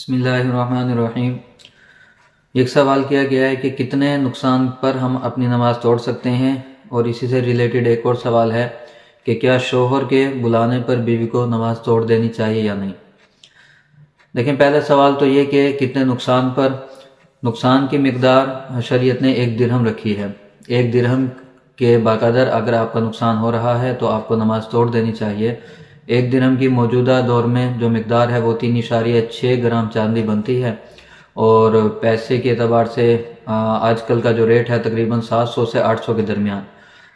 بسم اللہ الرحمن الرحیم۔ ایک سوال کیا گیا ہے کہ کتنے نقصان پر ہم اپنی نماز توڑ سکتے ہیں، اور اسی سے ریلیٹڈ ایک اور سوال ہے کہ کیا شوہر کے بلانے پر بیوی کو نماز توڑ دینی چاہیے یا نہیں۔ لیکن پہلا سوال تو یہ کہ کتنے نقصان پر۔ نقصان کی مقدار شریعت نے 1 درہم رکھی ہے۔ 1 درہم کے بقدر اگر آپ کا نقصان ہو رہا ہے تو آپ کو نماز توڑ دینی چاہیے۔ 1 درہم کی موجودہ دور میں جو مقدار ہے وہ 3.6 گرام چاندی بنتی ہے، اور پیسے کے اعتبار سے آج کل کا جو ریٹ ہے تقریباً 700 سے 800 کے درمیان۔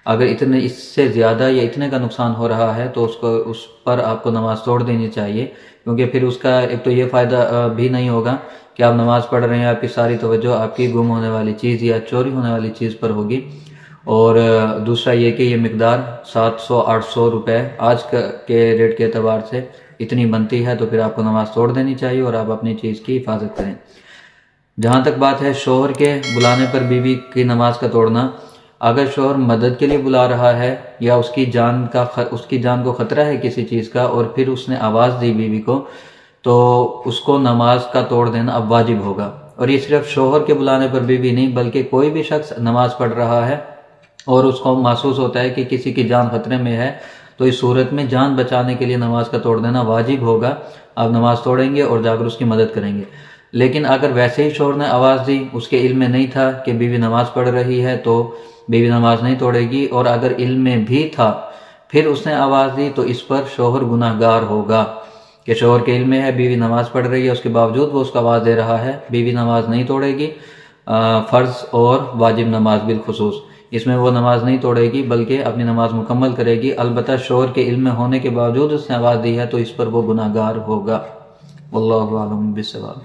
اگر اس سے زیادہ یا اتنے کا نقصان ہو رہا ہے تو اس پر آپ کو نماز توڑ دینی چاہیے، کیونکہ پھر اس کا ایک تو یہ فائدہ بھی نہیں ہوگا کہ آپ نماز پڑھ رہے ہیں، آپ کی ساری توجہ آپ کی گم ہونے والی چیز یا چوری ہونے والی چیز پر ہوگی، اور دوسرا یہ کہ یہ مقدار 700-800 روپے آج کے ریٹ کے اعتبار سے اتنی بنتی ہے، تو پھر آپ کو نماز توڑ دینی چاہیے اور آپ اپنی چیز کی حفاظت کریں۔ جہاں تک بات ہے شوہر کے بلانے پر بیوی کی نماز کا توڑنا، اگر شوہر مدد کے لیے بلا رہا ہے یا اس کی جان کو خطرہ ہے کسی چیز کا، اور پھر اس نے آواز دی بیوی کو، تو اس کو نماز کا توڑ دینا اب واجب ہوگا۔ اور یہ صرف شوہر کے بلانے پر بیوی نہیں، بلکہ کوئی بھی شخص نماز پڑھ رہا ہے اور اس کو محسوس ہوتا ہے کہ کسی کی جان خطرے میں ہے، تو اس صورت میں جان بچانے کے لیے نماز کا توڑ دینا واجب ہوگا۔ آپ نماز توڑیں گے اور جا کر اس کی مدد کریں گے۔ لیکن اگر ویسے ہی شوہر نے آواز دی، اس کے علم میں نہیں تھا کہ بیوی نماز پڑھ رہی ہے، تو بیوی نماز نہیں توڑے گی، اور اگر علم میں بھی تھا پھر اس نے آواز دی تو اس پر شوہر گناہ گار ہوگا کہ شوہر کے علم میں ہے بیوی نماز پڑھ رہی ہے، اس کے باوجود وہ اس کو آواز دے رہا ہے۔ بیوی نماز نہیں توڑے گی، فرض اور واجب نماز بالخصوص، اس میں وہ نماز نہیں توڑے گی بلکہ اپنی نماز مکمل کرے گی۔ البتہ شوہر کے علم میں ہونے کے باوجود اس نے آواز دی ہے تو اس پر وہ گناہ گار ہوگا۔ واللہ اعلم بالصواب۔